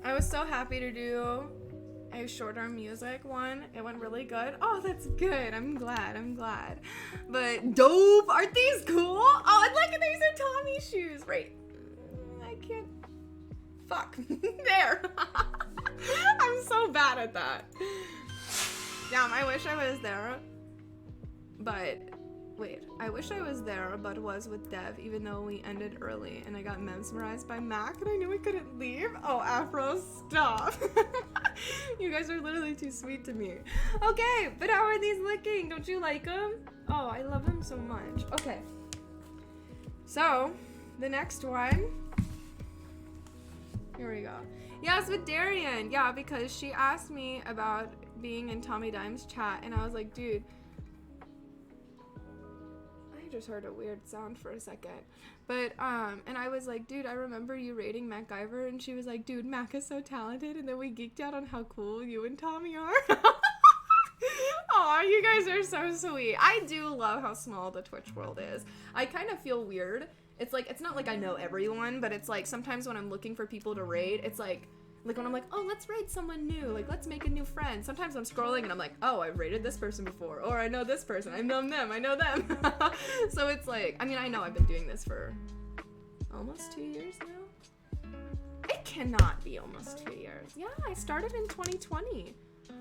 I was so happy to do a shorter music one. It went really good. Oh, that's good. I'm glad. But dope. Aren't these cool? Oh, and look, these are Tommy shoes. Right. I can't. Fuck. There. I'm so bad at that. Damn, I wish I was there. But wait, I wish I was there, but was with Dev, even though we ended early and I got mesmerized by Mac and I knew we couldn't leave. Oh, Afro, stop. You guys are literally too sweet to me. Okay, but how are these looking? Don't you like them? Oh, I love them so much. Okay. So, the next one. Here we go. Yes, with Darian. Yeah, because she asked me about being in Tommy Dime's chat and I was like, dude, just heard a weird sound for a second, but and I was like, dude, I remember you rating MacGyver, and she was like, dude, Mac is so talented, and then we geeked out on how cool you and Tommy are. Aw, you guys are so sweet. I do love how small the Twitch world is. I kind of feel weird. It's like, it's not like I know everyone, but it's like sometimes when I'm looking for people to raid, it's like when I'm like, oh, let's raid someone new, like let's make a new friend. Sometimes I'm scrolling and I'm like, oh, I've raided this person before, or I know this person, I know them. So it's like, I mean, I know I've been doing this for almost 2 years now. It cannot be almost 2 years. Yeah, I started in 2020.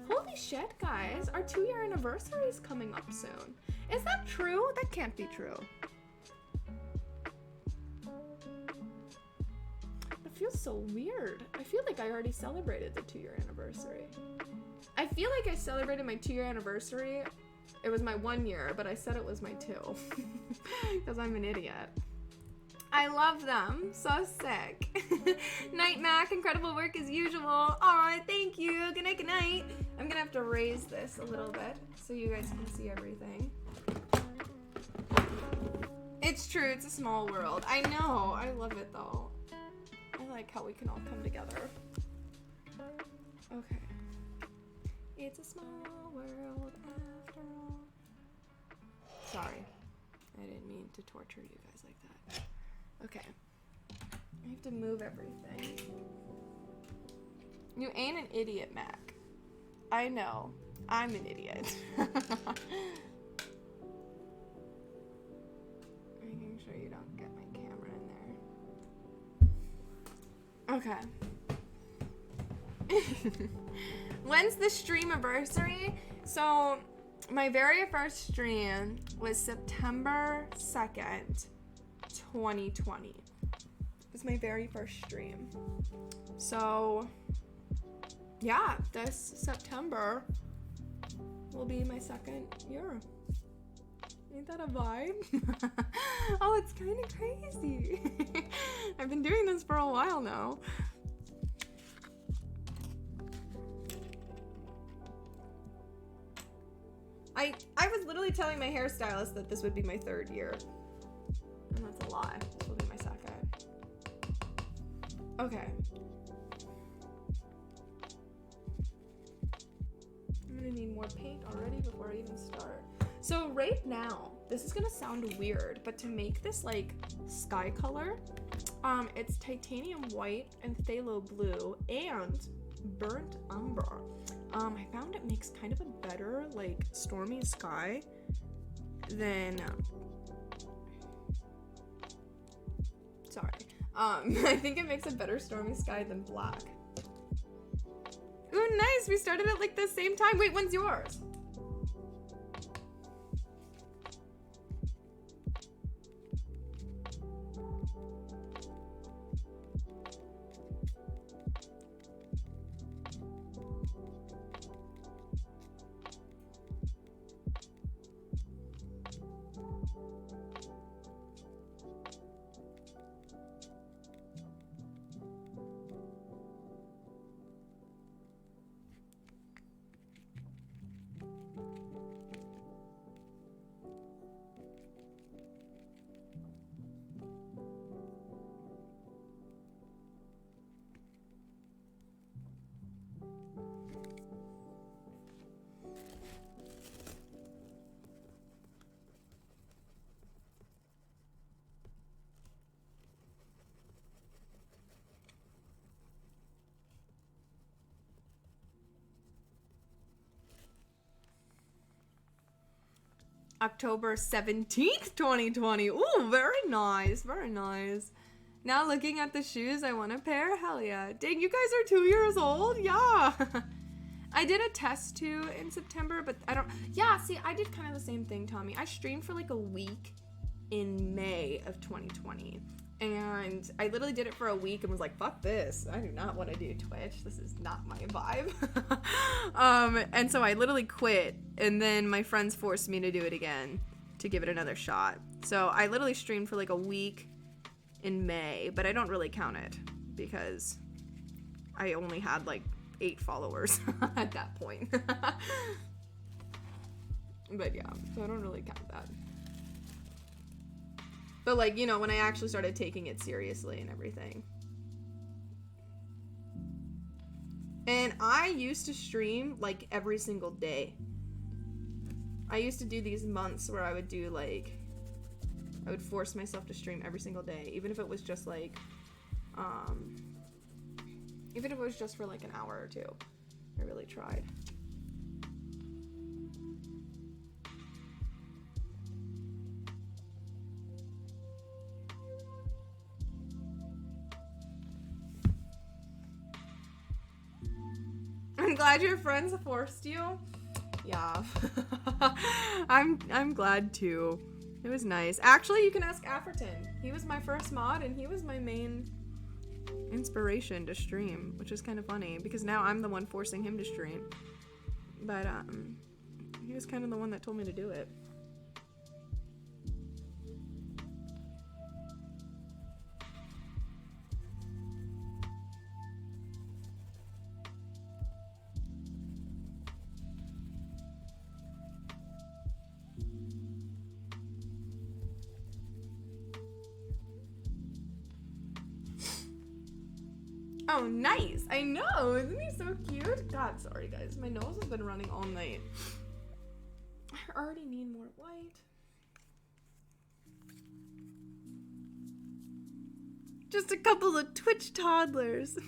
Holy shit, guys, our 2-year anniversary is coming up soon. Is that true? That can't be true. Feels so weird. I feel like I already celebrated the 2-year anniversary. I feel like I celebrated my 2-year anniversary. It was my 1 year, but I said it was my 2 because I'm an idiot. I love them. So sick. Night Mac, incredible work as usual. Aw, thank you. Good night, good night. I'm gonna have to raise this a little bit so you guys can see everything. It's true, it's a small world. I know, I love it though. I like how we can all come together. Okay. It's a small world after all. Sorry. I didn't mean to torture you guys like that. Okay. I have to move everything. You ain't an idiot, Mac. I know. I'm an idiot. Making sure you don't get my camera in there. Okay. When's the streamiversary? So, my very first stream was September 2nd, 2020. It was my very first stream. So, yeah, this September will be my 2nd year. Ain't that a vibe? Oh, it's kind of crazy. I've been doing this for a while now. I was literally telling my hairstylist that this would be my 3rd year. And that's a lie. This will be my 2nd. Okay. I'm gonna need more paint already before I even start. So right now, this is gonna sound weird, but to make this like sky color, it's titanium white and phthalo blue and burnt umber. I found it makes kind of a better like stormy sky than I think it makes a better stormy sky than black. Ooh, nice. We started at like the same time. Wait, when's yours? October 17th, 2020. Ooh, very nice. Very nice. Now looking at the shoes, I want a pair. Hell yeah. Dang, you guys are 2 years old? Yeah. I did a test too in September, but I don't... Yeah, see, I did kind of the same thing, Tommy. I streamed for like a week in May of 2020. And I literally did it for a week and was like, fuck this. I do not want to do Twitch. This is not my vibe. And so I literally quit. And then my friends forced me to do it again to give it another shot. So I literally streamed for like a week in May, but I don't really count it because I only had like 8 followers at that point. But yeah, so I don't really count that. But like, you know, when I actually started taking it seriously and everything. And I used to stream like every single day. I used to do these months where I would do like, I would force myself to stream every single day, even if it was just like, even if it was just for like an hour or two. I really tried. I'm glad your friends forced you. Yeah. I'm glad too. It was nice. Actually, you can ask Afferton. He was my first mod and he was my main inspiration to stream, which is kind of funny because now I'm the one forcing him to stream. But he was kind of the one that told me to do it. Oh, nice. I know. Isn't he so cute? God, sorry, guys. My nose has been running all night. I already need more white. Just a couple of Twitch toddlers.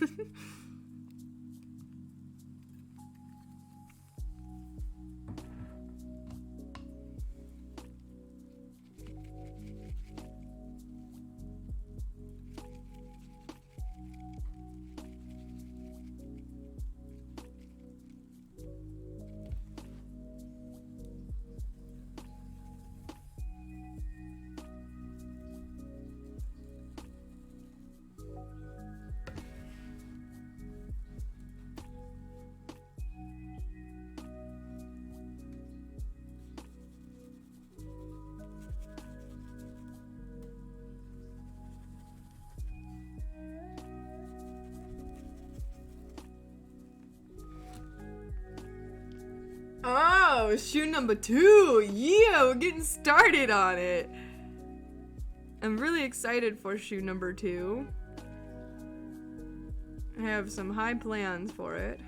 Oh, shoe number 2. Yeah, we're getting started on it. I'm really excited for shoe number 2. I have some high plans for it.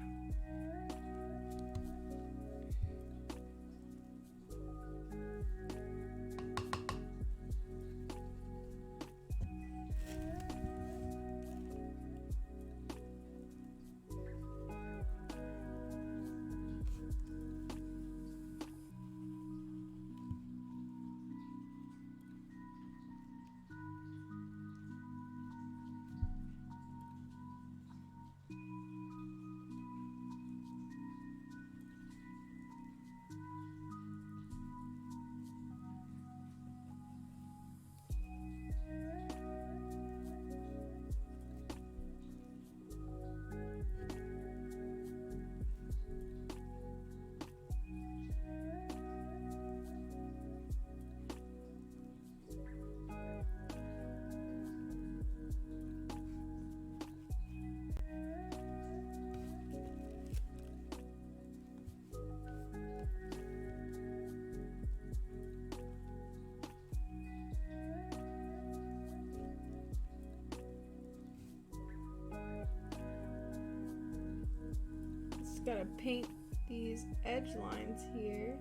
Gotta paint these edge lines here.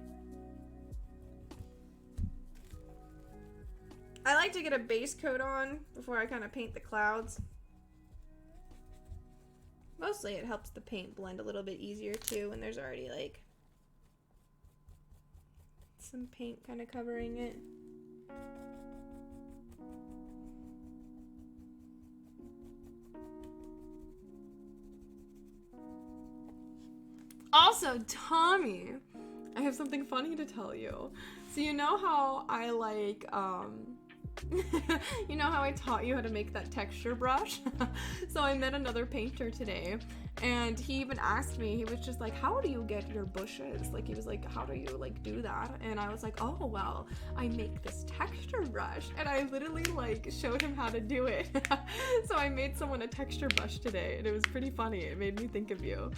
I like to get a base coat on before I kind of paint the clouds. Mostly it helps the paint blend a little bit easier too when there's already like some paint kind of covering it. Also, Tommy, I have something funny to tell you. So you know how I like, you know how I taught you how to make that texture brush? So I met another painter today, and he even asked me, he was just like, how do you get your bushes? Like, he was like, how do you, like, do that? And I was like, oh, well, I make this texture brush. And I literally, like, showed him how to do it. So I made someone a texture brush today, and it was pretty funny. It made me think of you.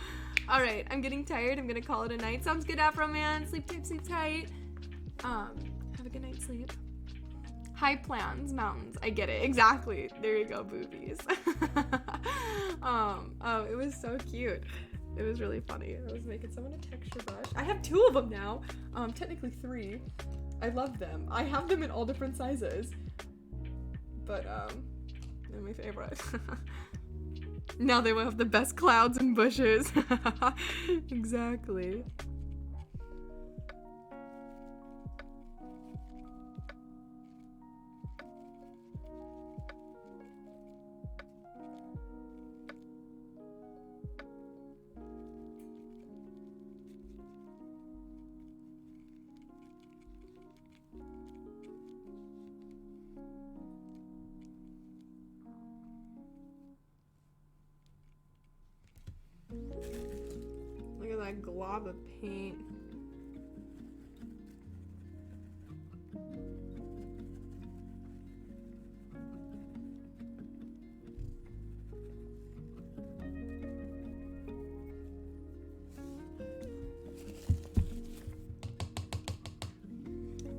All right, I'm getting tired. I'm gonna call it a night. Sounds good, Afro Man. Sleep tight, sleep tight. Have a good night's sleep. High plans, mountains. I get it. Exactly. There you go, boobies. It was so cute. It was really funny. I was making someone a texture brush. I have 2 of them now. Technically 3. I love them. I have them in all different sizes. But, they're my favorite. Now they will have the best clouds and bushes. Exactly. Look at that glob of paint.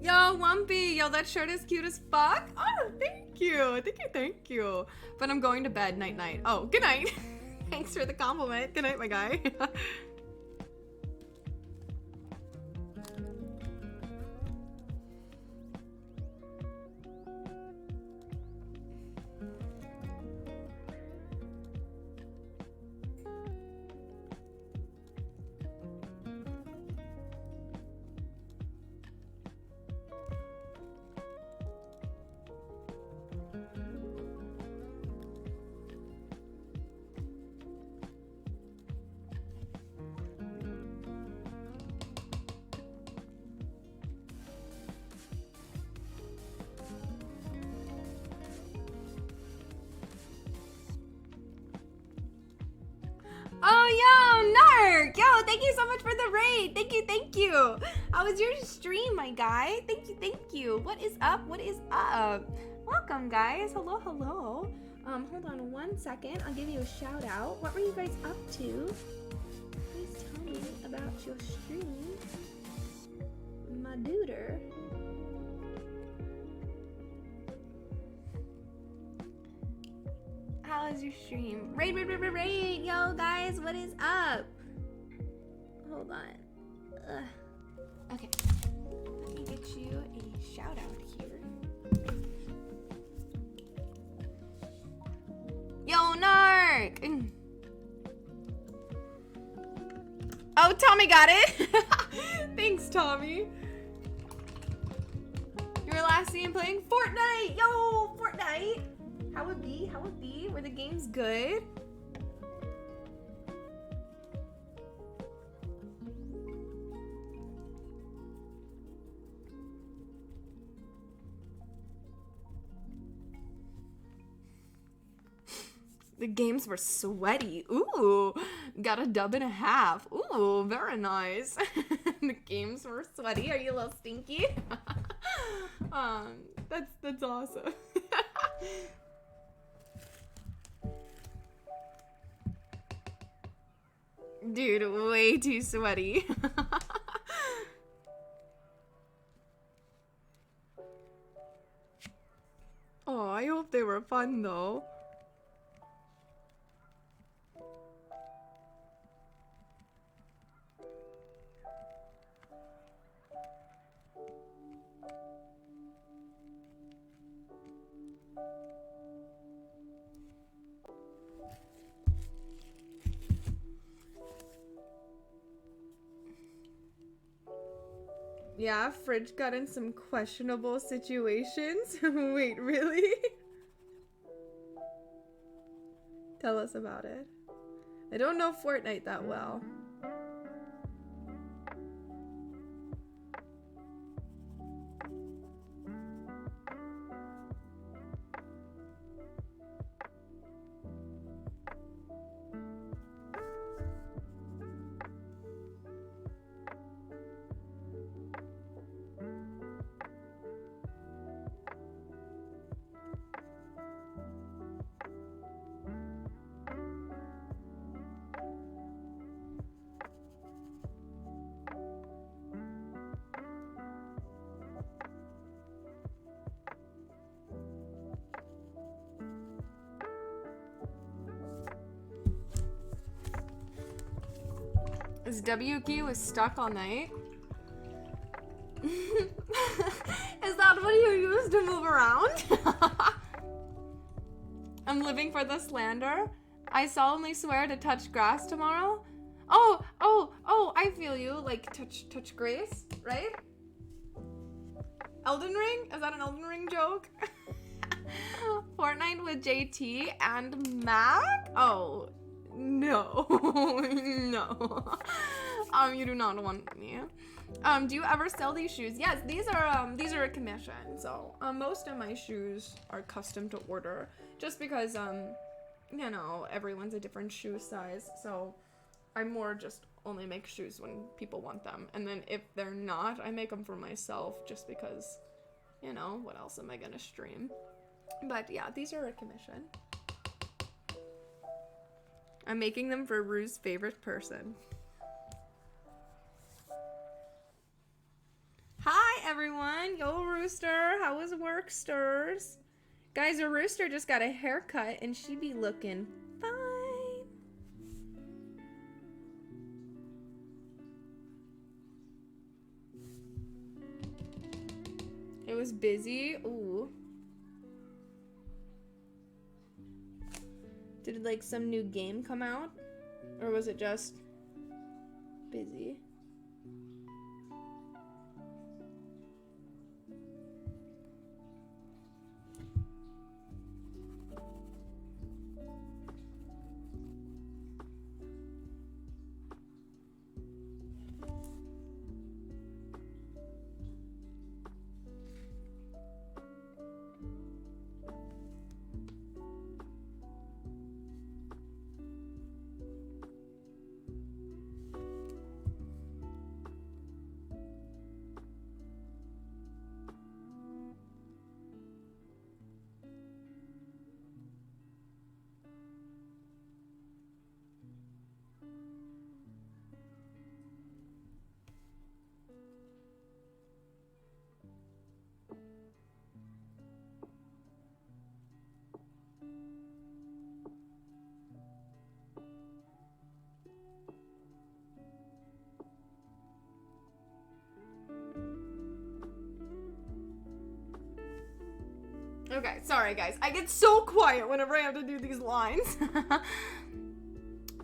Yo, Wumpy! Yo, that shirt is cute as fuck! Oh, thank you! Thank you! But I'm going to bed. Night-night. Oh, good night! Thanks for the compliment. Good night, my guy. Oh, yo, Nark! Yo, thank you so much for the raid. Thank you. How was your stream, my guy? Thank you. What is up? Welcome, guys. Hello. Hold on 1 second. I'll give you a shout out. What were you guys up to? Please tell me about your stream. My duder. How was your stream? Raid! Yo, guys, what is up? Hold on. Okay. Let me get you a shout out here. Yo, Nark! Oh, Tommy got it! Thanks, Tommy. You were last seen playing Fortnite! Yo, Fortnite! How it be? Were the games good? The games were sweaty. Ooh, got a dub.5. Ooh, very nice. The games were sweaty. Are you a little stinky? That's awesome. Dude, way too sweaty. Oh, I hope they were fun though. Yeah, Fridge got in some questionable situations. Wait, really? Tell us about it. I don't know Fortnite that well. Is WQ was stuck all night? Is that what you use to move around? I'm living for the slander. I solemnly swear to touch grass tomorrow. Oh, I feel you. Like touch grace, right? Elden Ring? Is that an Elden Ring joke? Fortnite with JT and Mac? Oh, no. No. You do not want me. Do you ever sell these shoes? Yes, these are a commission. So, most of my shoes are custom to order just because, you know, everyone's a different shoe size. So, I more just only make shoes when people want them. And then if they're not, I make them for myself just because, you know, what else am I gonna stream? But yeah, these are a commission. I'm making them for Rue's favorite person. Hi everyone, yo Rooster, how was work, Stirs? Guys, a Rooster just got a haircut and she be looking fine. It was busy. Ooh. Did like some new game come out? Or was it just busy? Okay, sorry guys. I get so quiet whenever I have to do these lines.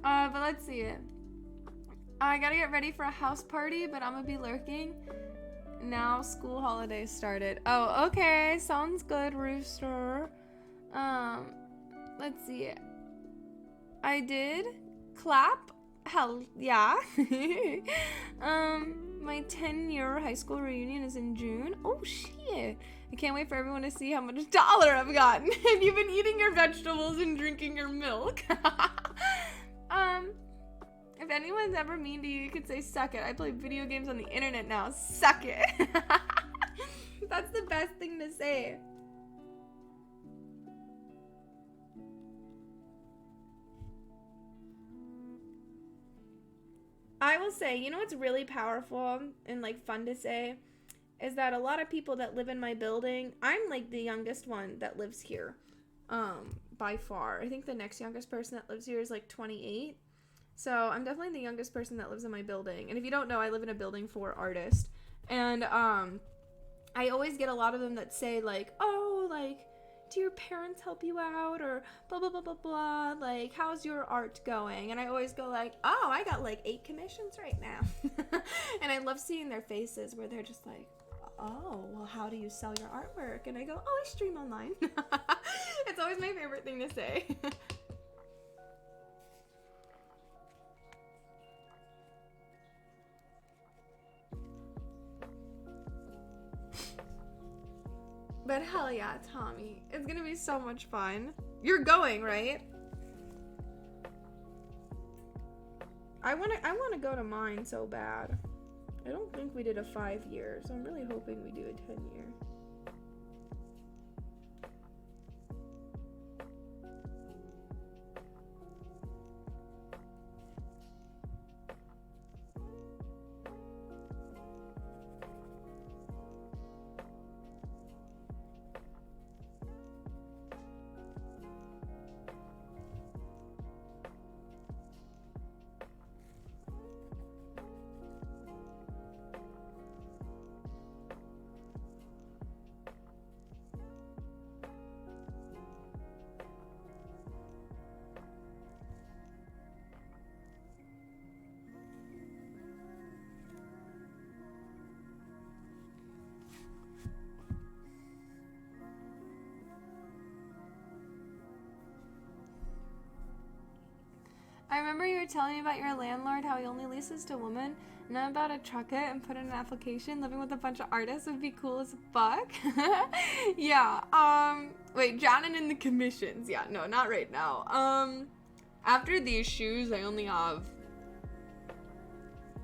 But let's see it. I gotta get ready for a house party, but I'm gonna be lurking. Now school holidays started. Oh, okay. Sounds good, Rooster. Let's see it. I did clap. Hell yeah. My 10-year high school reunion is in June. Oh shit. I can't wait for everyone to see how much dollar I've gotten. Have you been eating your vegetables and drinking your milk? If anyone's ever mean to you, you could say suck it. I play video games on the internet now. Suck it. That's the best thing to say. I will say, you know what's really powerful and like fun to say is that a lot of people that live in my building, I'm like the youngest one that lives here, by far. I think the next youngest person that lives here is like 28. So I'm definitely the youngest person that lives in my building. And if you don't know, I live in a building for artists. And I always get a lot of them that say like, oh, like, do your parents help you out, or blah blah blah blah blah, like how's your art going? And I always go like, oh, I got like 8 commissions right now. And I love seeing their faces where they're just like, oh, well, how do you sell your artwork? And I go, oh, I stream online. It's always my favorite thing to say. But hell yeah, Tommy. It's gonna be so much fun. You're going, right? I wanna go to mine so bad. I don't think we did a 5-year, so I'm really hoping we do a 10-year. I remember you were telling me about your landlord, how he only leases to women, and I'm about to truck it and put in an application. Living with a bunch of artists would be cool as fuck. Yeah, wait, drowning in the commissions. Yeah, no, not right now. After these shoes, I only have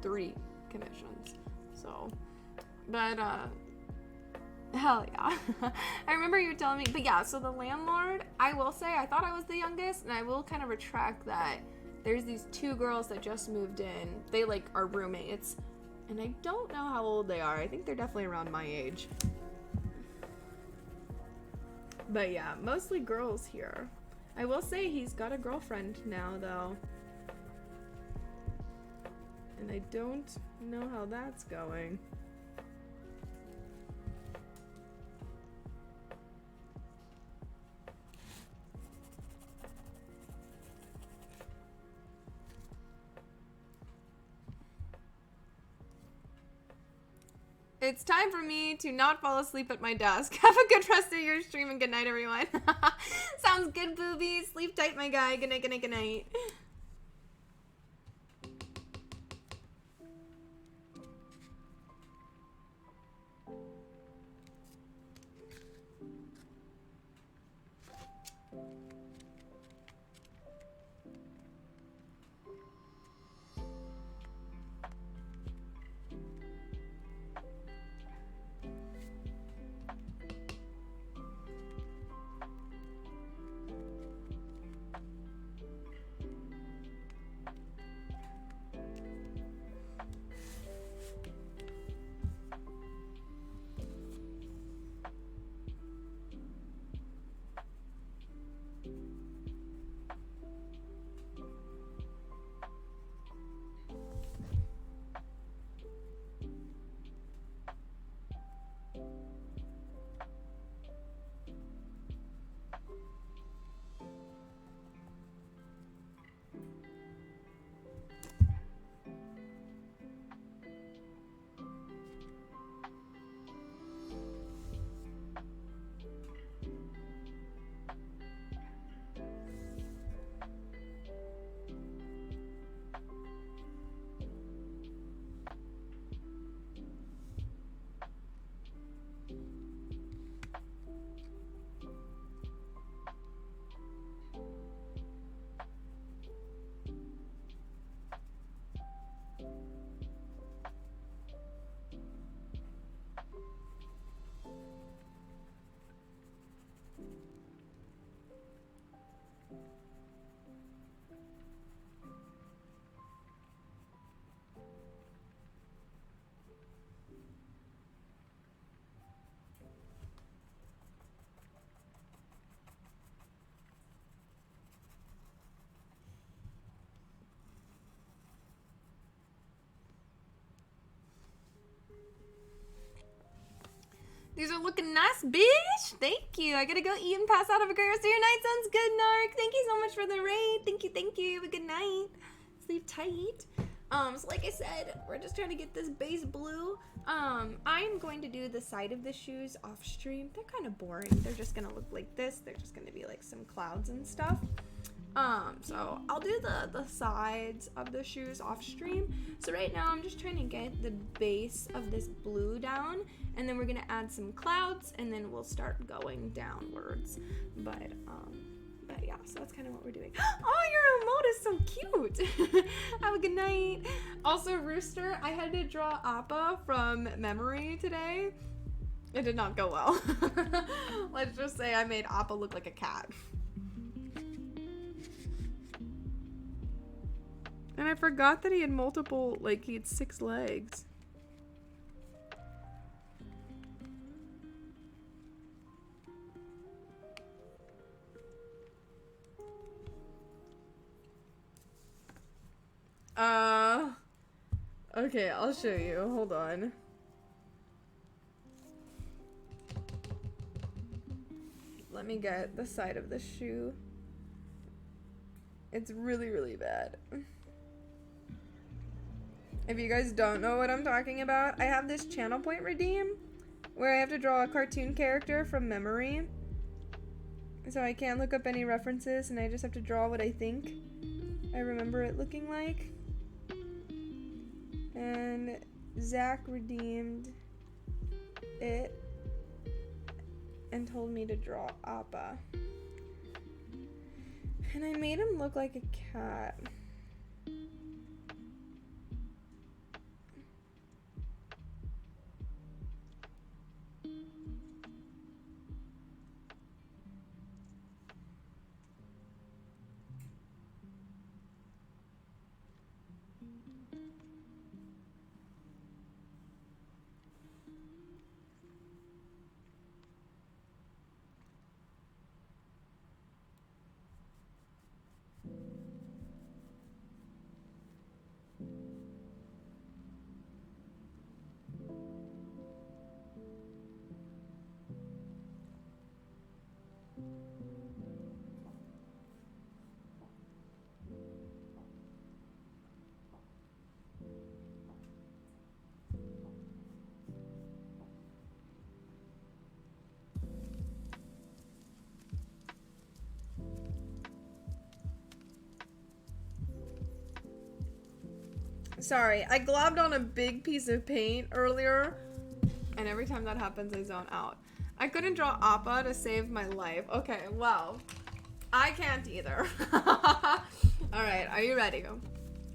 3 commissions, so, but, hell yeah. I remember you telling me, but yeah, so the landlord, I will say, I thought I was the youngest, and I will kind of retract that. There's these 2 girls that just moved in. They, like, are roommates, and I don't know how old they are. I think they're definitely around my age. But yeah, mostly girls here. I will say he's got a girlfriend now, though. And I don't know how that's going. It's time for me to not fall asleep at my desk. Have a good rest of your stream and good night, everyone. Sounds good, boobies. Sleep tight, my guy. Good night, good night, good night. These are looking nice, bitch. Thank you. I gotta go eat and pass out. Have a great rest of your night. Sounds good, Nark. Thank you so much for the raid. Thank you. Have a good night. Sleep tight. So like I said, we're just trying to get this base blue. I'm going to do the side of the shoes off stream. They're kind of boring. They're just gonna look like this. They're just gonna be like some clouds and stuff. So I'll do the sides of the shoes off stream. So right now I'm just trying to get the base of this blue down, and then we're gonna add some clouds, and then we'll start going downwards. But yeah, so that's kind of what we're doing. Oh, your emote is so cute. Have a good night. Also, Rooster, I had to draw Appa from memory today. It did not go well. Let's just say I made Appa look like a cat. And I forgot that he had multiple, like, he had 6 legs. Okay, I'll show you. Hold on. Let me get the side of the shoe. It's really, really bad. If you guys don't know what I'm talking about, I have this channel point redeem where I have to draw a cartoon character from memory. So I can't look up any references, and I just have to draw what I think I remember it looking like. And Zach redeemed it and told me to draw Appa. And I made him look like a cat. Sorry, I globbed on a big piece of paint earlier, and every time that happens, I zone out. I couldn't draw Appa to save my life. Okay, well, I can't either. Alright, are you ready?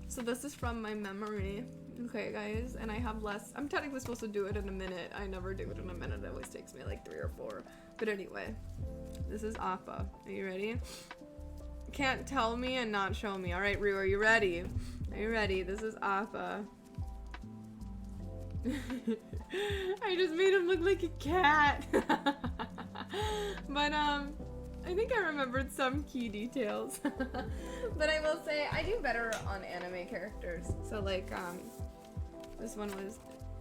So this is from my memory. Okay, guys, and I have less. I'm technically supposed to do it in a minute. I never do it in a minute. It always takes me like 3 or 4. But anyway, this is Appa. Are you ready? Can't tell me and not show me. Alright, Rue, are you ready? Are you ready? This is Appa. I just made him look like a cat. But I think I remembered some key details. But I will say I do better on anime characters. So like this one was,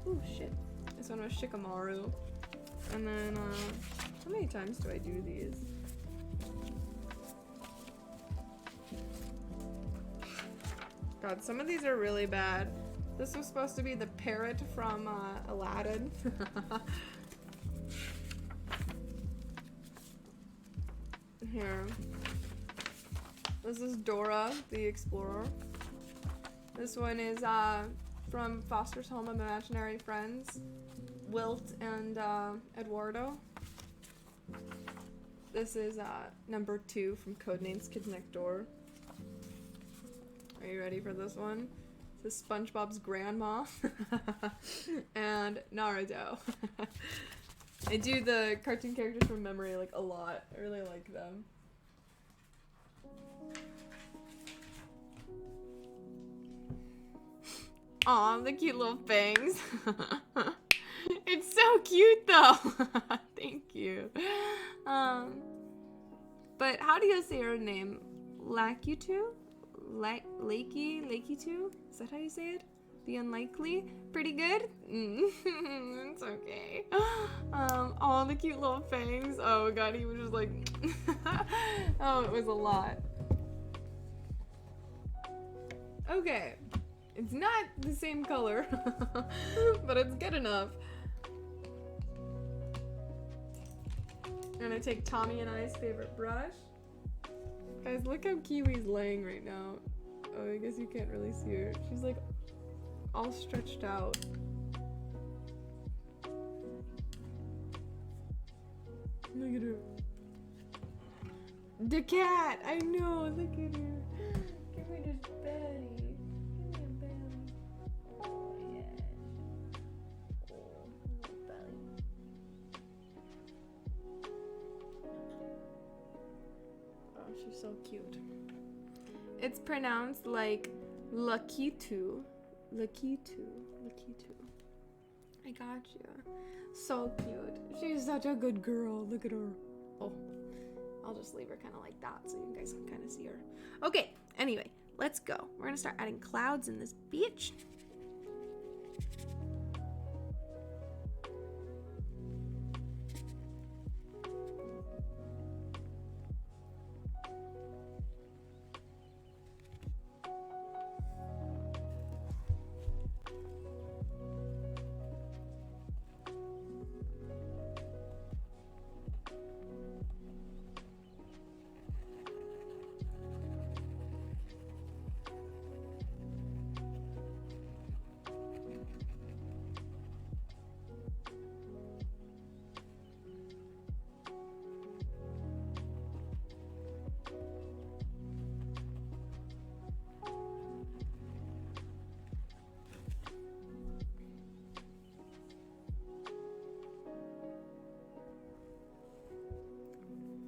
oh shit. This one was Shikamaru. And then how many times do I do these? God, some of these are really bad. This was supposed to be the parrot from Aladdin. Here. This is Dora, the Explorer. This one is from Foster's Home of Imaginary Friends, Wilt and Eduardo. This is number 2 from Codenames Kids Next Door. Are you ready for this one? This is SpongeBob's grandma and Naruto. I do the cartoon characters from memory like a lot. I really like them. Aw, the cute little fangs. It's so cute though. Thank you. But how do you say her name? Lakutu? Lakey 2? Is that how you say it? The unlikely, pretty good. It's okay. All the cute little fangs. Oh god, he was just like, oh, it was a lot. Okay, it's not the same color, but it's good enough. I'm gonna take Tommy and I's favorite brush. Guys, look how Kiwi's laying right now. Oh, I guess you can't really see her. She's like all stretched out. Look at her. The cat! I know, look at her. Give me this belly. Give me a belly. Oh, yeah. Oh, belly. Oh, she's so cute. It's pronounced like Lakitu. Lakitu. Lakitu. I got you. So cute. She's such a good girl. Look at her. Oh, I'll just leave her kind of like that so you guys can kind of see her. Okay, anyway, let's go. We're gonna start adding clouds in this beach.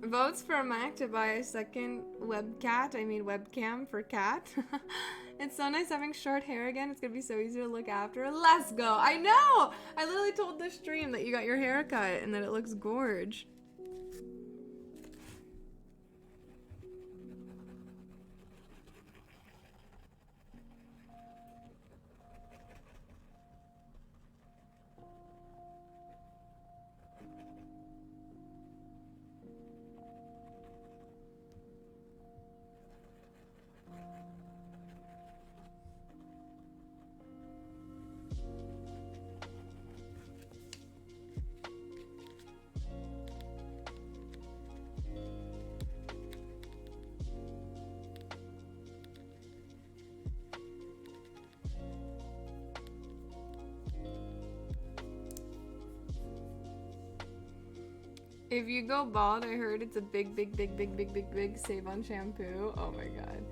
Votes for Mac to buy a second webcam for Cat. It's so nice having short hair again. It's gonna be so easy to look after. Let's go. I know! I literally told the stream that you got your hair cut and that it looks gorge. If you go bald, I heard it's a big save on shampoo. Oh my god.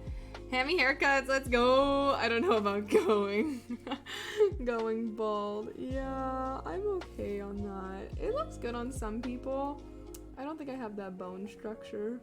Hammy haircuts, let's go. I don't know about going bald. Yeah, I'm okay on that. It looks good on some people. I don't think I have that bone structure.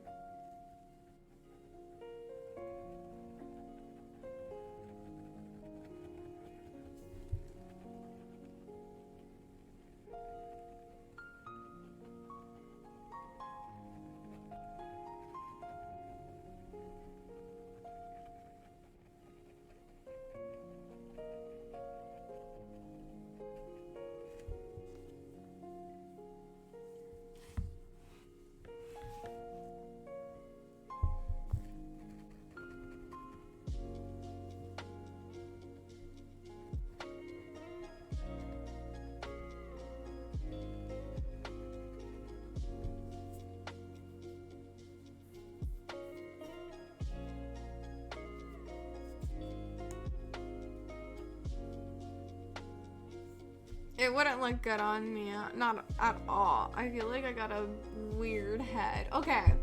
It wouldn't look good on me, not at all. I feel like I got a weird head. Okay,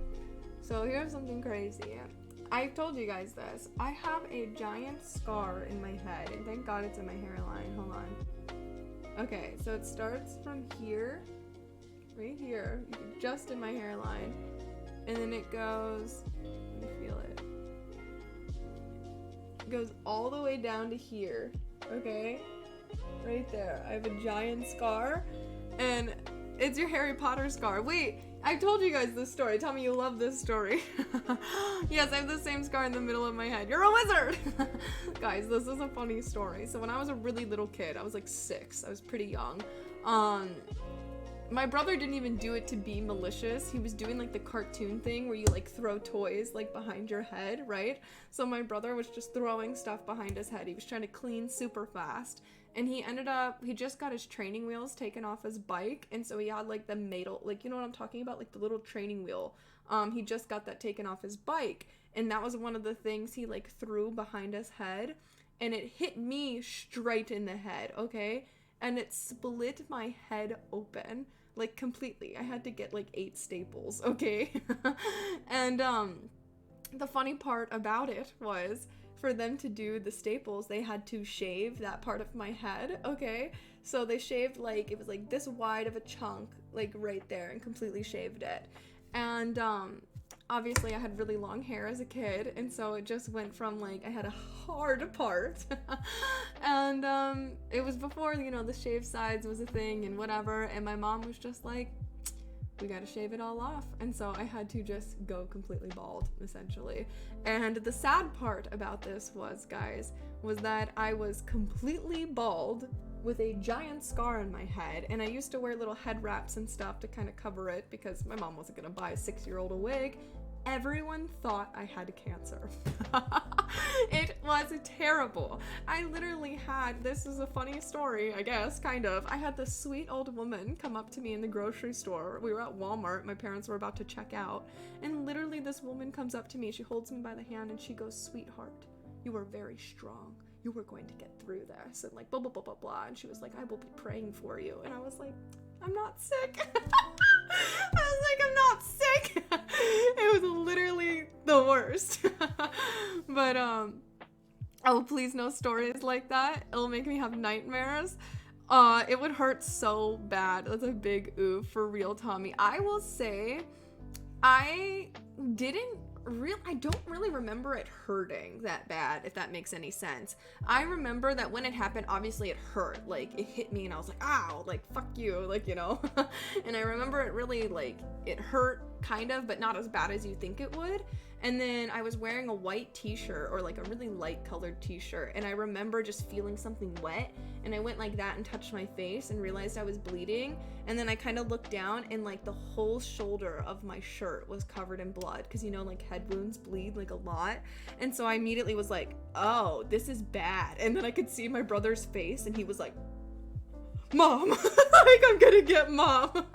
so here's something crazy. I told you guys this. I have a giant scar in my head, and thank God it's in my hairline. Hold on. Okay, so it starts from here, right here, just in my hairline, and then it goes, let me feel it. It goes all the way down to here, okay? Right there. I have a giant scar, and it's your Harry Potter scar. Wait, I told you guys this story. Tell me you love this story. Yes, I have the same scar in the middle of my head. You're a wizard! Guys, this is a funny story. So when I was a really little kid, I was like 6. I was pretty young. My brother didn't even do it to be malicious. He was doing like the cartoon thing where you like throw toys like behind your head, right? So my brother was just throwing stuff behind his head. He was trying to clean super fast. And he just got his training wheels taken off his bike. And so he had like the metal, like, you know what I'm talking about? Like the little training wheel. He just got that taken off his bike. And that was one of the things he like threw behind his head. And it hit me straight in the head, okay? And it split my head open. Like completely. I had to get like 8 staples, okay? And the funny part about it was for them to do the staples, they had to shave that part of my head, okay? So they shaved like, it was like this wide of a chunk, like right there, and completely shaved it. And obviously I had really long hair as a kid, and so it just went from like, I had a hard part, and it was before, you know, the shaved sides was a thing and whatever, and my mom was just like, we gotta shave it all off. And so I had to just go completely bald, essentially. And the sad part about this was, guys, was that I was completely bald with a giant scar on my head, and I used to wear little head wraps and stuff to kind of cover it because my mom wasn't gonna buy a 6-year-old a wig. Everyone thought I had cancer. It was terrible. I literally had, this is a funny story, I guess, kind of. I had this sweet old woman come up to me in the grocery store. We were at Walmart. My parents were about to check out. And literally this woman comes up to me. She holds me by the hand and she goes, "Sweetheart, you are very strong. You are going to get through this." And like, blah, blah, blah, blah, blah. And she was like, "I will be praying for you." And I was like, "I'm not sick." I was like, "I'm not sick." It was literally the worst. But, oh, please no stories like that. It'll make me have nightmares. It would hurt so bad. That's a big oof for real, Tommy. I will say, I don't really remember it hurting that bad, if that makes any sense. I remember that when it happened, obviously it hurt. Like, it hit me and I was like, ow, like, fuck you, like, you know. And I remember it really, like, it hurt kind of, but not as bad as you think it would. And then I was wearing a white t-shirt, or like a really light colored t-shirt, and I remember just feeling something wet, and I went like that and touched my face and realized I was bleeding. And then I kind of looked down and like the whole shoulder of my shirt was covered in blood, because you know, like head wounds bleed like a lot. And so I immediately was like, oh, this is bad. And then I could see my brother's face and he was like, "Mom," like, "I'm gonna get Mom."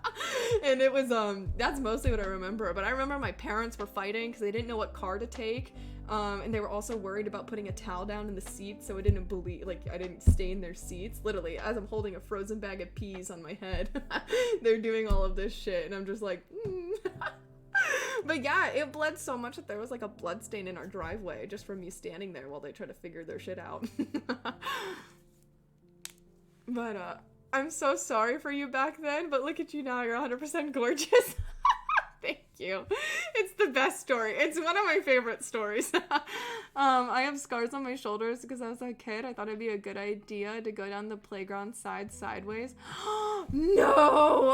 And it was, that's mostly what I remember. But I remember my parents were fighting because they didn't know what car to take. And they were also worried about putting a towel down in the seat so it didn't bleed, like, I didn't stain their seats. Literally, as I'm holding a frozen bag of peas on my head, they're doing all of this shit. And I'm just like, But yeah, it bled so much that there was like a blood stain in our driveway just from me standing there while they try to figure their shit out. But, I'm so sorry for you back then, but look at you now, you're 100% gorgeous. Thank you. It's the best story. It's one of my favorite stories. I have scars on my shoulders because as a kid, I thought it'd be a good idea to go down the playground sideways. No!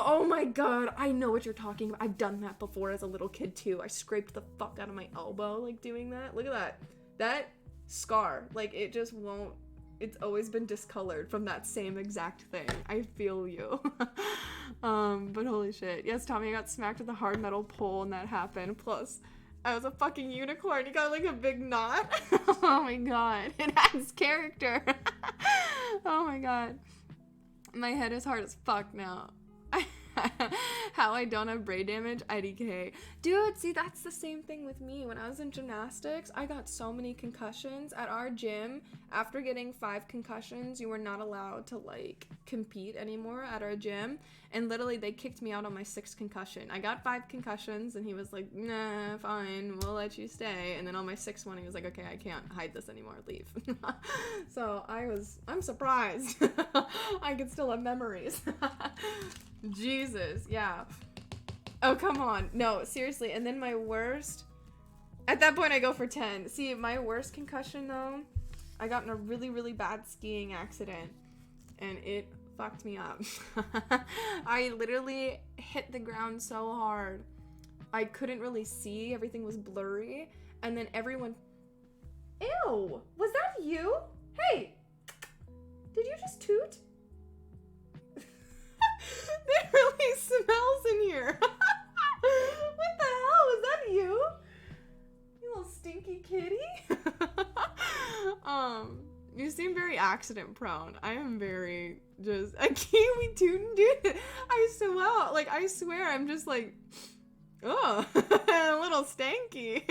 Oh my god, I know what you're talking about. I've done that before as a little kid too. I scraped the fuck out of my elbow, like, doing that. Look at that. That scar, like, it just won't. It's always been discolored from that same exact thing. I feel you. But holy shit. Yes, Tommy, I got smacked with a hard metal pole and that happened. Plus, I was a fucking unicorn. You got like a big knot. Oh my god. It adds character. Oh my god. My head is hard as fuck now. How I don't have brain damage, IDK. Dude, see, that's the same thing with me. When I was in gymnastics, I got so many concussions. At our gym, after getting 5 concussions, you were not allowed to, like, compete anymore at our gym. And literally, they kicked me out on my 6th concussion. I got 5 concussions, and he was like, "Nah, fine, we'll let you stay." And then on my 6th one, he was like, "Okay, I can't hide this anymore, leave." So I'm surprised. I can still have memories. Jesus, yeah. Oh, come on. No, seriously. And then my worst, at that point I go for 10. See, my worst concussion though, I got in a really, really bad skiing accident and it fucked me up. I literally hit the ground so hard. I couldn't really see. Everything was blurry. And then everyone... Ew! Was that you? Hey! Did you just toot? It really smells in here. What the hell? Is that you? You little stinky kitty? You seem very accident prone. I am very just a kiwi tootin' dude. I swear I'm just like, oh, a little stanky.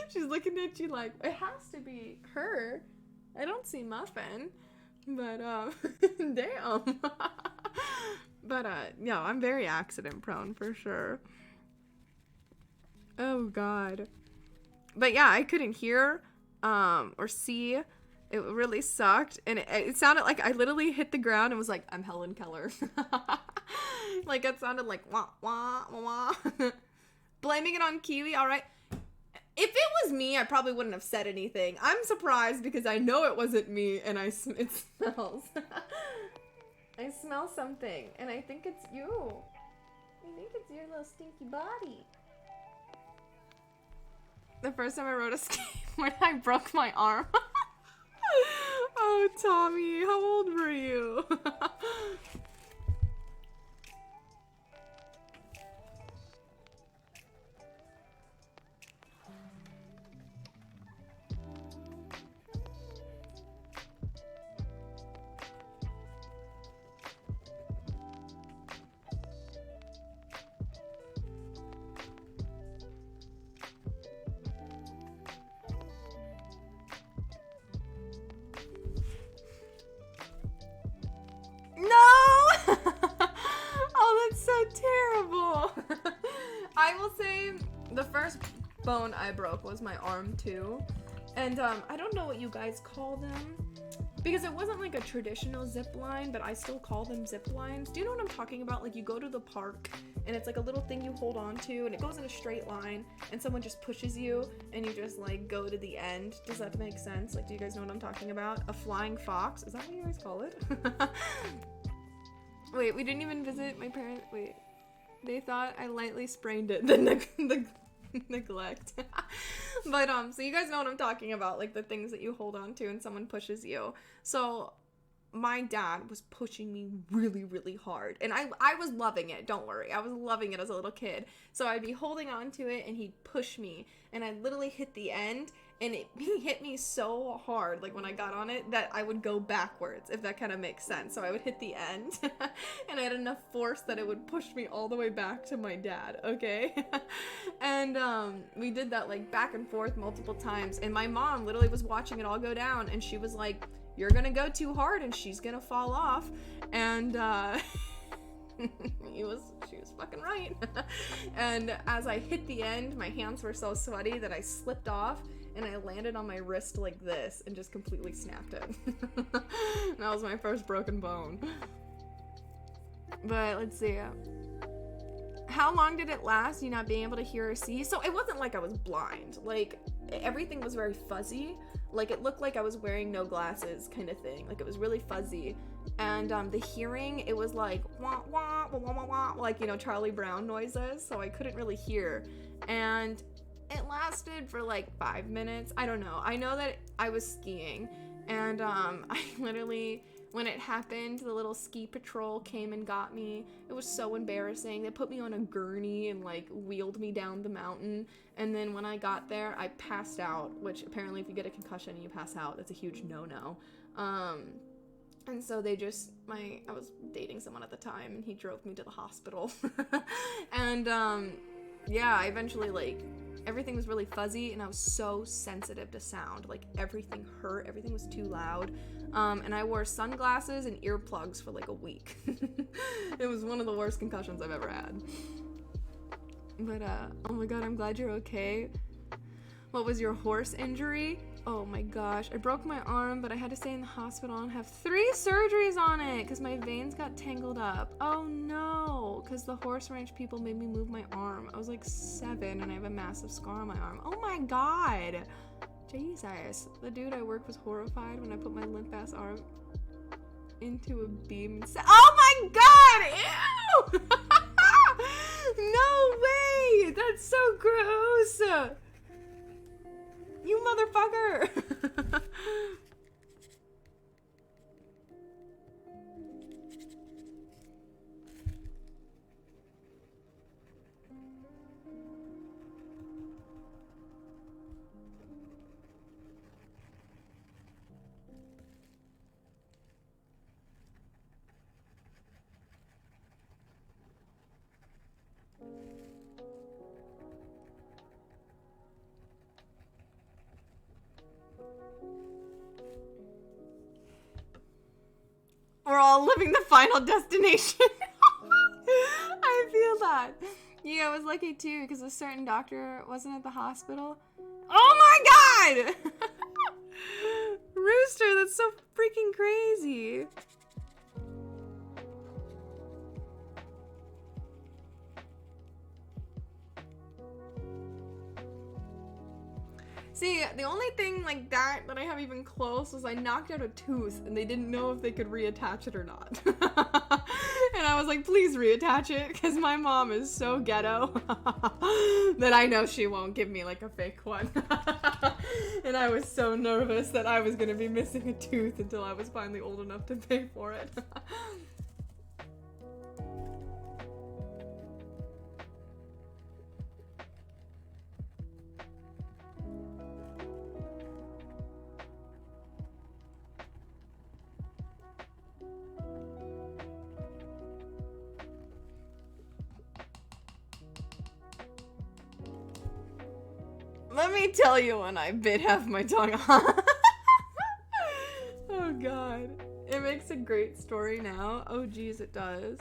She's looking at you like, it has to be her. I don't see Muffin, but damn. But no, I'm very accident prone for sure. Oh god. But yeah, I couldn't hear or see. It really sucked, and it sounded like I literally hit the ground and was like, I'm Helen Keller. Like, it sounded like wah wah wah wah. Blaming it on Kiwi, all right. If it was me, I probably wouldn't have said anything. I'm surprised because I know it wasn't me, and it smells. I smell something, and I think it's you. I think it's your little stinky body. The first time I rode a skateboard, I broke my arm. Oh, Tommy, how old were you? I will say the first bone I broke was my arm too, and I don't know what you guys call them because it wasn't like a traditional zip line, but I still call them zip lines. Do you know what I'm talking about? Like, you go to the park and it's like a little thing you hold on to and it goes in a straight line and someone just pushes you and you just like go to the end. Does that make sense? Like, do you guys know what I'm talking about? A flying fox? Is that what you guys call it? Wait, we didn't even visit my parents. Wait. They thought I lightly sprained it. The neglect. But so you guys know what I'm talking about, like the things that you hold on to and someone pushes you. So my dad was pushing me really, really hard, and I was loving it. Don't worry, I was loving it as a little kid. So I'd be holding on to it, and he'd push me, and I literally hit the end, and he hit me so hard, like when I got on it, that I would go backwards, if that kind of makes sense. So I would hit the end, and I had enough force that it would push me all the way back to my dad, okay? And we did that like back and forth multiple times, and my mom literally was watching it all go down, and she was like, you're gonna go too hard and she's gonna fall off. And she was fucking right. And as I hit the end, my hands were so sweaty that I slipped off and I landed on my wrist like this and just completely snapped it. That was my first broken bone. But let's see. How long did it last, you not being able to hear or see? So it wasn't like I was blind. Like, everything was very fuzzy. Like, it looked like I was wearing no glasses kind of thing. Like, it was really fuzzy. And the hearing, it was like wah wah wah wah wah wah, like, you know, Charlie Brown noises. So I couldn't really hear. And it lasted for like 5 minutes. I don't know. I know that I was skiing, and I literally, when it happened, the little ski patrol came and got me. It was so embarrassing. They put me on a gurney and like wheeled me down the mountain. And then when I got there, I passed out, which apparently if you get a concussion and you pass out, that's a huge no-no. And so they just, I was dating someone at the time, and he drove me to the hospital. And yeah, I eventually, like, everything was really fuzzy, and I was so sensitive to sound. Like, everything hurt, everything was too loud. And I wore sunglasses and earplugs for like a week. It was one of the worst concussions I've ever had. But oh my god, I'm glad you're okay. What was your horse injury? Oh my gosh, I broke my arm, but I had to stay in the hospital and have 3 surgeries on it because my veins got tangled up. Oh no, because the horse ranch people made me move my arm. I was like 7 and I have a massive scar on my arm. Oh my god. Jesus. The dude I work was horrified when I put my limp ass arm. into a beam and oh my god! Ew! No way! That's so gross! You motherfucker! We're all living the final destination. I feel that. Yeah, I was lucky too because a certain doctor wasn't at the hospital. Oh my god! Rooster, that's so freaking crazy. See, the only thing like that I have even close was I knocked out a tooth and they didn't know if they could reattach it or not. And I was like, please reattach it because my mom is so ghetto that I know she won't give me like a fake one. And I was so nervous that I was going to be missing a tooth until I was finally old enough to pay for it. Let me tell you when I bit half my tongue off. Oh god. It makes a great story now. Oh geez, it does.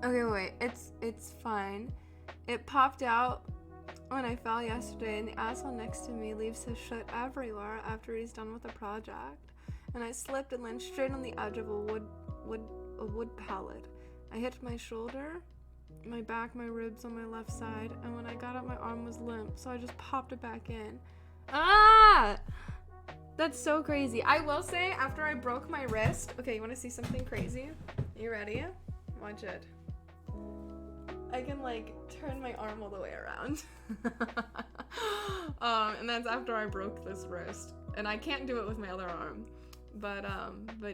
Okay, wait, it's fine. It popped out when I fell yesterday and the asshole next to me leaves his shit everywhere after he's done with the project. And I slipped and landed straight on the edge of a wood pallet. I hit my shoulder, my back, my ribs on my left side, and when I got up my arm was limp, so I just popped it back in. Ah! That's so crazy. I will say, after I broke my wrist, okay, you wanna see something crazy? You ready? Watch it. I can like turn my arm all the way around. And that's after I broke this wrist. And I can't do it with my other arm. But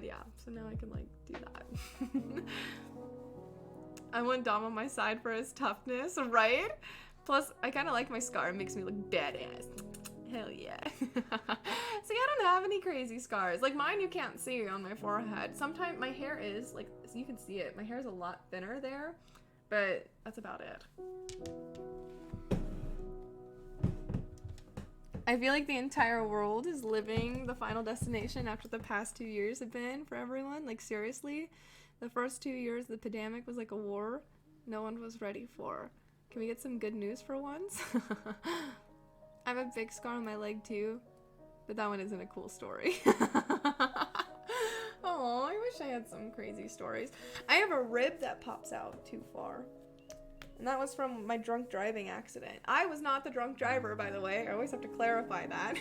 yeah, so now I can like do that. I want Dom on my side for his toughness, right? Plus, I kind of like my scar. It makes me look badass. Hell yeah. See, I don't have any crazy scars. Like mine you can't see on my forehead. Sometimes my hair is, like, so you can see it. My hair is a lot thinner there. But that's about it. I feel like the entire world is living the final destination after the past 2 years have been for everyone. Like, seriously. The first 2 years, the pandemic was like a war no one was ready for. Can we get some good news for once? I have a big scar on my leg too, but that one isn't a cool story. Oh, I wish I had some crazy stories. I have a rib that pops out too far. And that was from my drunk driving accident. I was not the drunk driver, by the way. I always have to clarify that.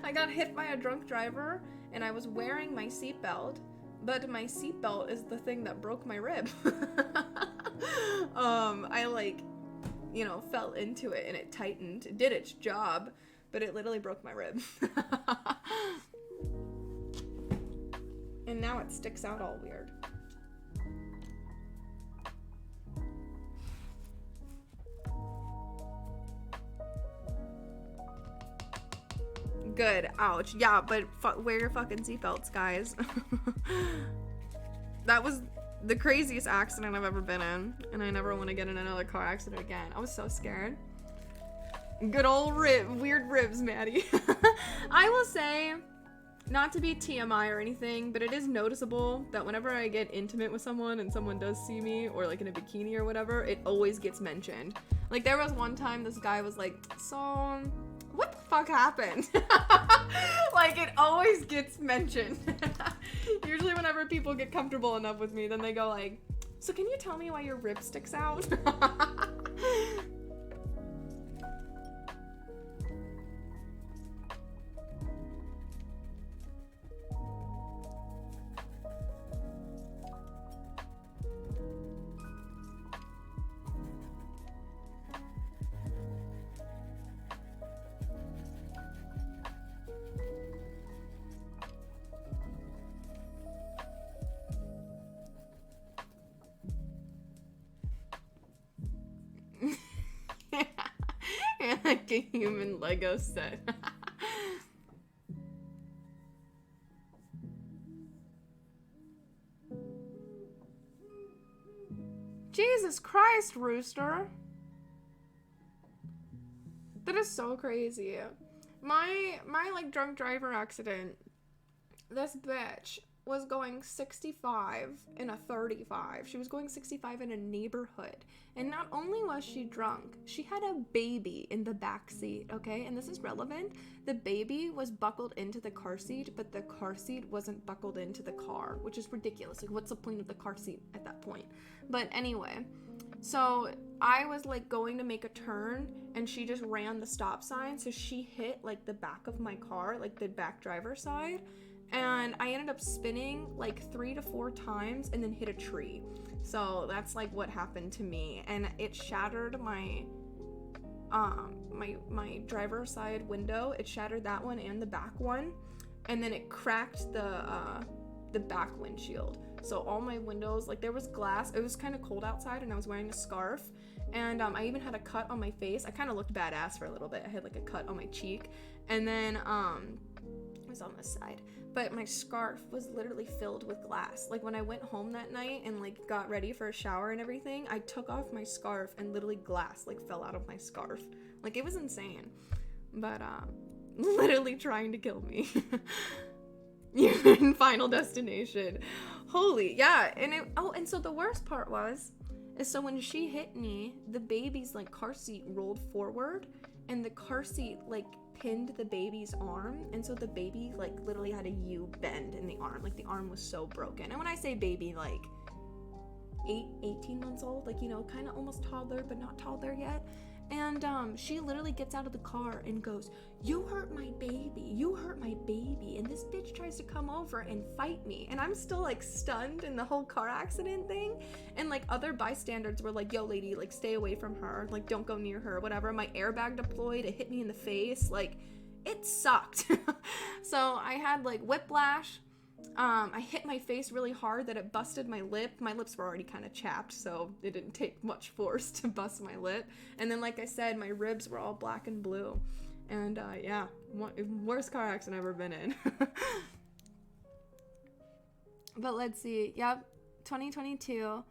I got hit by a drunk driver, and I was wearing my seatbelt, but my seatbelt is the thing that broke my rib. I like, you know, fell into it and it tightened. It did its job, but it literally broke my rib. And now it sticks out all weird. Good. Ouch. Yeah, but wear your fucking seatbelts, guys. That was the craziest accident I've ever been in, and I never want to get in another car accident again. I was so scared. Good old weird ribs, Maddie. I will say, not to be TMI or anything, but it is noticeable that whenever I get intimate with someone and someone does see me, or like in a bikini or whatever, it always gets mentioned. Like there was one time this guy was like, so what the fuck happened? Like it always gets mentioned. Usually whenever people get comfortable enough with me, then they go like, so can you tell me why your rib sticks out? Like a human Lego set. Jesus Christ, Rooster. That is so crazy. My like drunk driver accident, this bitch was going 65 in a 35. She was going 65 in a neighborhood. And not only was she drunk, she had a baby in the back seat, okay? And this is relevant. The baby was buckled into the car seat, but the car seat wasn't buckled into the car, which is ridiculous. Like, what's the point of the car seat at that point? But anyway, so I was like going to make a turn and she just ran the stop sign. So she hit like the back of my car, like the back driver's side. And I ended up spinning like 3 to 4 times and then hit a tree. So that's like what happened to me. And it shattered my my driver's side window. It shattered that one and the back one. And then it cracked the back windshield. So all my windows, like there was glass. It was kind of cold outside and I was wearing a scarf. And I even had a cut on my face. I kind of looked badass for a little bit. I had like a cut on my cheek. And then it was on this side. But my scarf was literally filled with glass. Like when I went home that night and like got ready for a shower and everything, I took off my scarf and literally glass like fell out of my scarf. Like it was insane. But literally trying to kill me. You're in Final Destination. Holy, yeah. And so the worst part is so when she hit me, the baby's like car seat rolled forward and the car seat like pinned the baby's arm, and so the baby like literally had a U bend in the arm. Like the arm was so broken. And when I say baby, like 18 months old, like, you know, kind of almost toddler but not toddler yet. And she literally gets out of the car and goes, you hurt my baby, you hurt my baby. And this bitch tries to come over and fight me. And I'm still like stunned in the whole car accident thing. And like other bystanders were like, yo lady, like stay away from her. Like don't go near her, whatever. My airbag deployed, it hit me in the face. Like it sucked. So I had like whiplash. I hit my face really hard that it busted my lip. My lips were already kind of chapped, so it didn't take much force to bust my lip. And then, like I said, my ribs were all black and blue. And, yeah, worst car accident I've ever been in. But let's see. Yep, 2022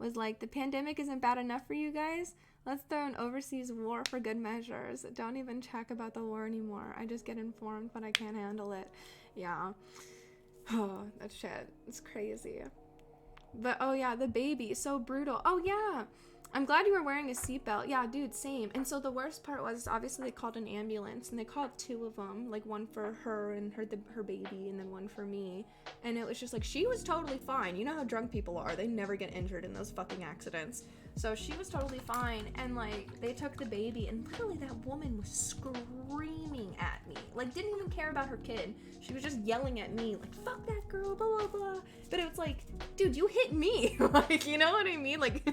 was like, the pandemic isn't bad enough for you guys? Let's throw an overseas war for good measures. Don't even check about the war anymore. I just get informed, but I can't handle it. Yeah. Oh, that shit. It's crazy. But, oh yeah, the baby. So brutal. Oh yeah. I'm glad you were wearing a seatbelt. Yeah, dude, same. And so the worst part was, obviously they called an ambulance, and they called 2 of them, like one for her and her baby, and then one for me. And it was just like, she was totally fine. You know how drunk people are. They never get injured in those fucking accidents. So she was totally fine, and like they took the baby, and literally that woman was screaming at me, like didn't even care about her kid. She was just yelling at me like, fuck that girl, blah blah blah. But it was like, dude, you hit me. Like, you know what I mean? Like,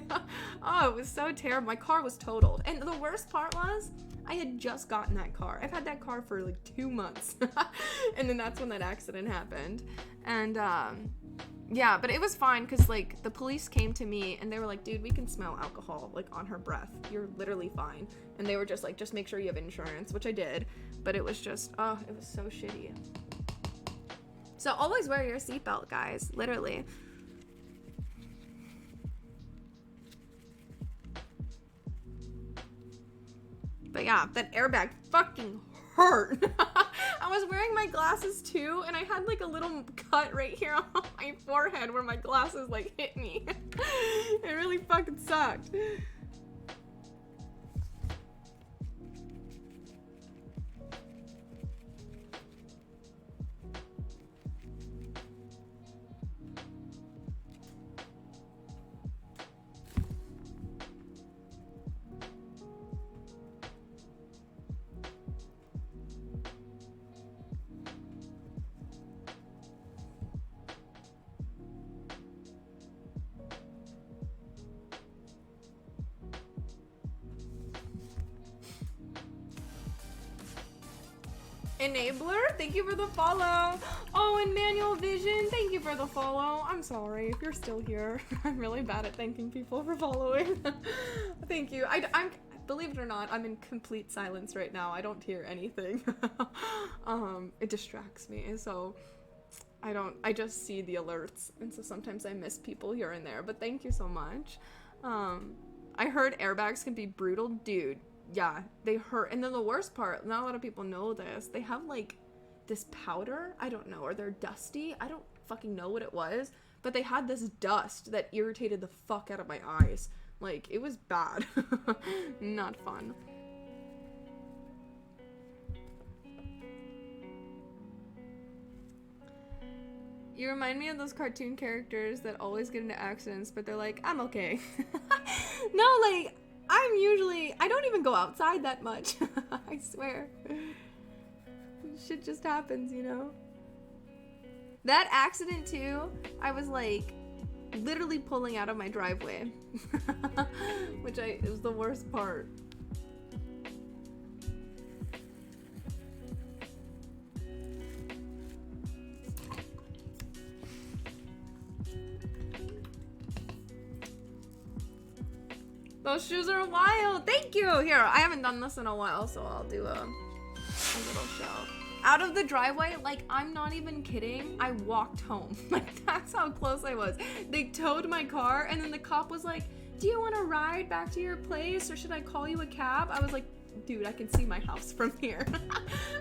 oh, it was so terrible. My car was totaled, and the worst part was I had just gotten that car. I've had that car for like 2 months. And then that's when that accident happened. And yeah, but it was fine because like the police came to me and they were like, dude, we can smell alcohol like on her breath. You're literally fine. And they were just like, just make sure you have insurance, which I did. But it was just, oh, it was so shitty. So always wear your seatbelt, guys, literally. But yeah, that airbag fucking hurt. I was wearing my glasses too, and I had like a little cut right here on my forehead where my glasses like hit me. It really fucking sucked. Enabler, thank you for the follow. Oh, and Manual Vision, thank you for the follow. I'm sorry if you're still here. I'm really bad at thanking people for following. Thank you. I'm believe it or not, I'm in complete silence right now. I don't hear anything. It distracts me, so I just see the alerts, and so sometimes I miss people here and there, but thank you so much. I heard airbags can be brutal, dude. Yeah, they hurt. And then the worst part, not a lot of people know this, they have like this powder, I don't know, or they're dusty, I don't fucking know what it was, but they had this dust that irritated the fuck out of my eyes. Like, it was bad. Not fun. You remind me of those cartoon characters that always get into accidents, but they're like, I'm okay. No, like, I don't even go outside that much. I swear. Shit just happens, you know? That accident too, I was like, literally pulling out of my driveway. It was the worst part. Those shoes are wild. Thank you. Here, I haven't done this in a while, so I'll do a little show. Out of the driveway, like, I'm not even kidding, I walked home. Like, that's how close I was. They towed my car, and then the cop was like, do you want to ride back to your place, or should I call you a cab? I was like, dude, I can see my house from here.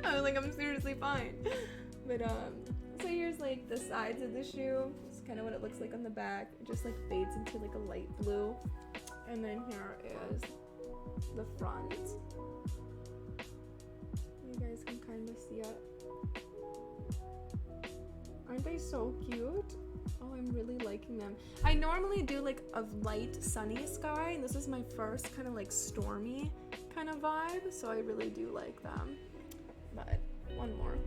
I was like, I'm seriously fine. But, so here's, like, the sides of the shoe. It's kind of what it looks like on the back. It just, like, fades into, like, a light blue. And then here is the front. You guys can kind of see it. Aren't they so cute? Oh, I'm really liking them. I normally do like a light sunny sky, and this is my first kind of like stormy kind of vibe, so I really do like them. But one more.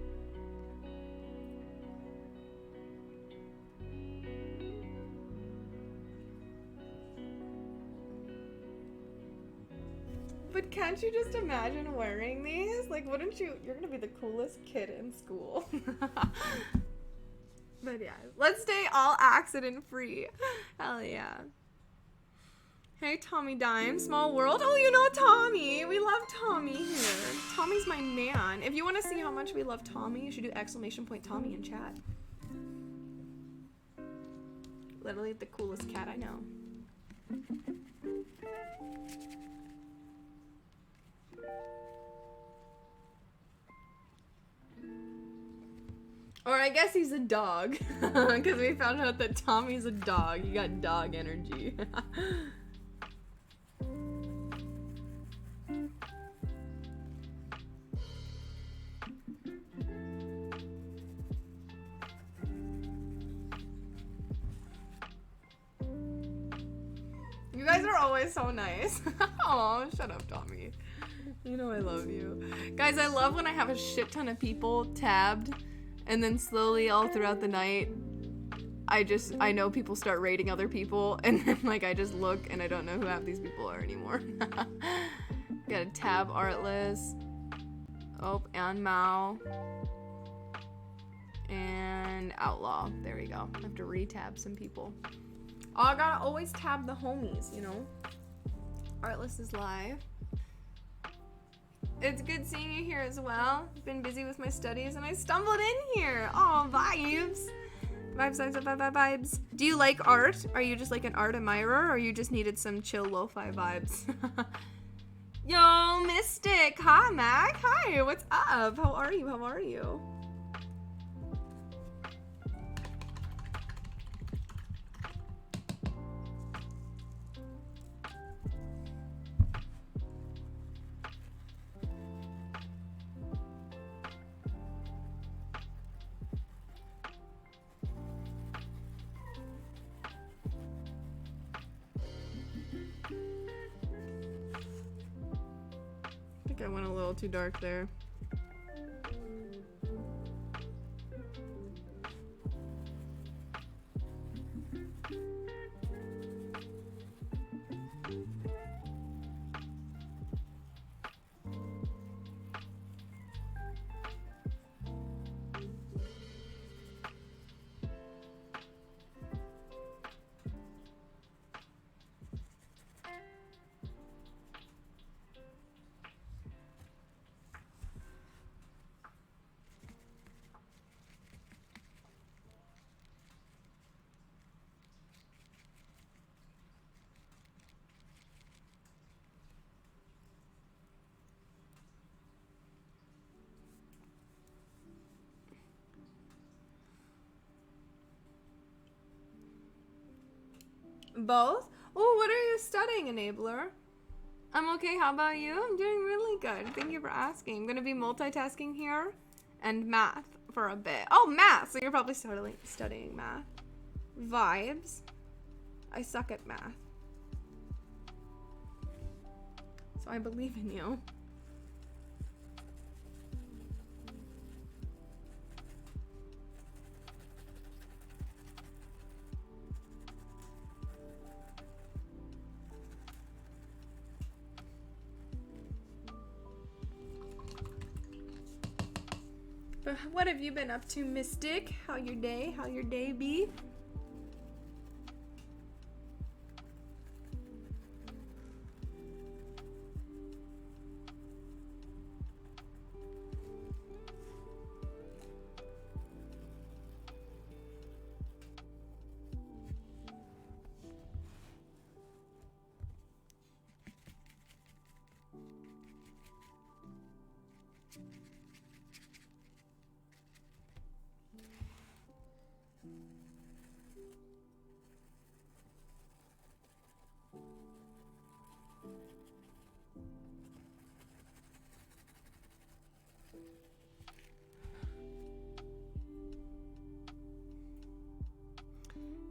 But can't you just imagine wearing these? Like, wouldn't you? You're gonna be the coolest kid in school. But yeah, let's stay all accident free. Hell yeah. Hey, Tommy Dime, Small World. Oh, you know Tommy. We love Tommy here. Tommy's my man. If you want to see how much we love Tommy, you should do !Tommy in chat. Literally the coolest cat I know. Or I guess he's a dog, because we found out that Tommy's a dog. You got dog energy. You guys are always so nice. Aw, shut up, Tommy. You know I love you. Guys, I love when I have a shit ton of people tabbed, and then slowly all throughout the night, I know people start rating other people, and then like I just look and I don't know who half these people are anymore. Got a tab Artless. Oh, and Mao. And Outlaw. There we go. I have to re-tab some people. Oh, I gotta always tab the homies, you know? Artless is live. It's good seeing you here as well. Been busy with my studies and I stumbled in here. Oh, vibes. Vibes. Do you like art? Are you just like an art admirer, or you just needed some chill lo-fi vibes? Yo, Mystic. Hi, Mac. Hi, what's up? How are you? How are you? I think I went a little too dark there. Both? Oh, what are you studying, Enabler? I'm okay. How about you? I'm doing really good. Thank you for asking. I'm going to be multitasking here and math for a bit. Oh, math. So you're probably studying math. Vibes. I suck at math. So I believe in you. But what have you been up to, Mystic? How your day be?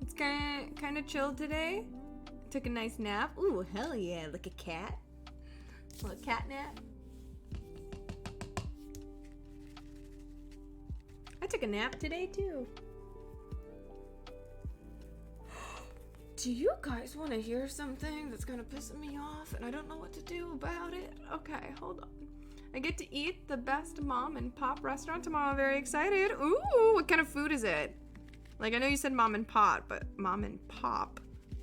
It's kind of chill today. Took a nice nap. Ooh, hell yeah, like a cat. A little cat nap. I took a nap today too. Do you guys want to hear something that's gonna piss me off and I don't know what to do about it? Okay, hold on. I get to eat the best mom and pop restaurant tomorrow. I'm very excited. Ooh, what kind of food is it? Like, I know you said mom and pop,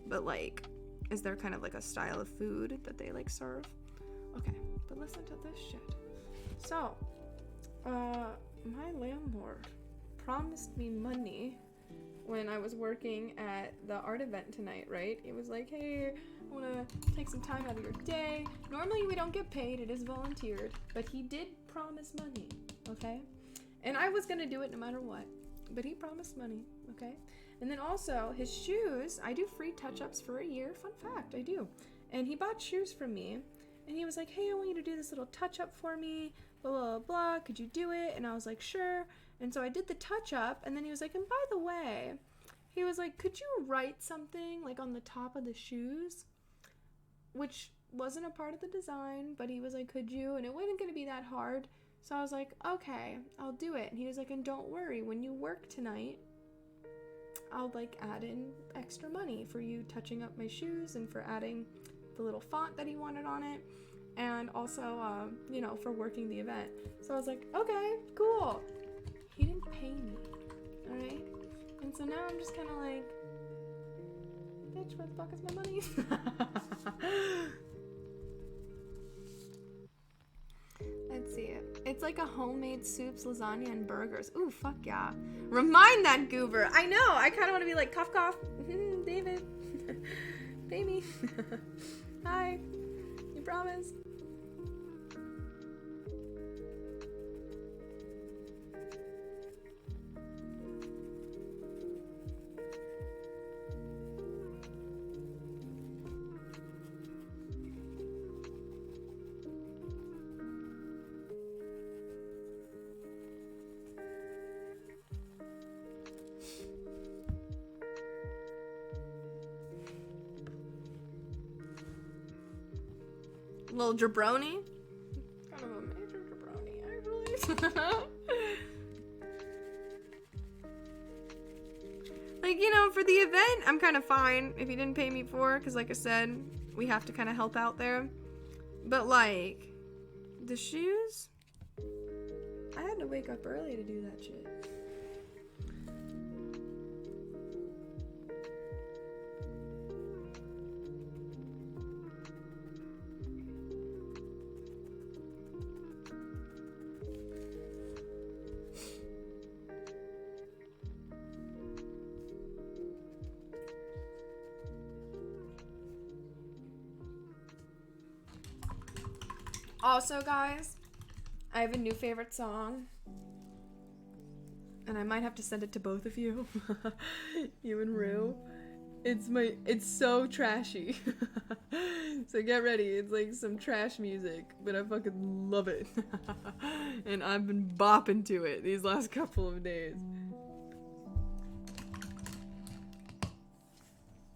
but like, is there kind of like a style of food that they like serve? Okay, but listen to this shit. So, my landlord promised me money when I was working at the art event tonight, right? It was like, hey, I want to take some time out of your day. Normally we don't get paid, it is volunteered, but he did promise money, okay? And I was gonna do it no matter what, but he promised money, okay? And then also his shoes, I do free touch-ups for a year, fun fact, I do. And he bought shoes from me, and he was like, hey, I want you to do this little touch-up for me, blah, blah, blah, could you do it? And I was like, sure. And so I did the touch-up, and then he was like, and by the way, he was like, could you write something like on the top of the shoes? Which wasn't a part of the design, but he was like, could you? And it wasn't going to be that hard. So I was like, okay, I'll do it. And he was like, and don't worry, when you work tonight, I'll like add in extra money for you touching up my shoes and for adding the little font that he wanted on it. And also, you know, for working the event. So I was like, okay, cool. He didn't pay me, all right? And so now I'm just kind of like, bitch, where the fuck is my money? Let's see it. It's like a homemade soups, lasagna, and burgers. Ooh, fuck yeah. Remind that goober. I know, I kind of want to be like, cough, cough. David, pay me. Hi, you promise. Little jabroni. Kind of a major jabroni, actually. Like, you know, for the event, I'm kind of fine if you didn't pay me for, because like I said, we have to kind of help out there. But like, the shoes, I had to wake up early to do that shit. Also, guys, I have a new favorite song. And I might have to send it to both of you. You and Rue. It's so trashy. So get ready. It's like some trash music, but I fucking love it. And I've been bopping to it these last couple of days.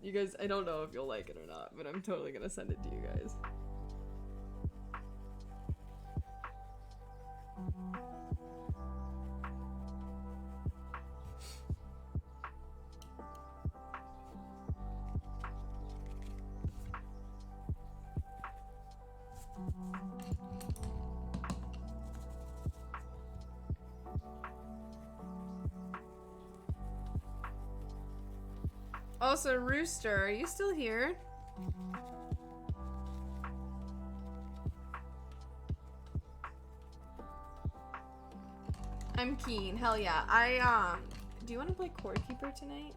You guys, I don't know if you'll like it or not, but I'm totally gonna send it to you guys. Also, Rooster, are you still here? I'm keen. Hell yeah. Do you want to play Cord Keeper tonight?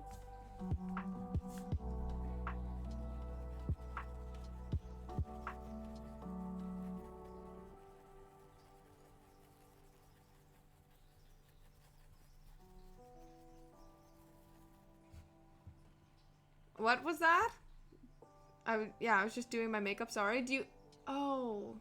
What was that? I was just doing my makeup. Sorry. Do you? Oh.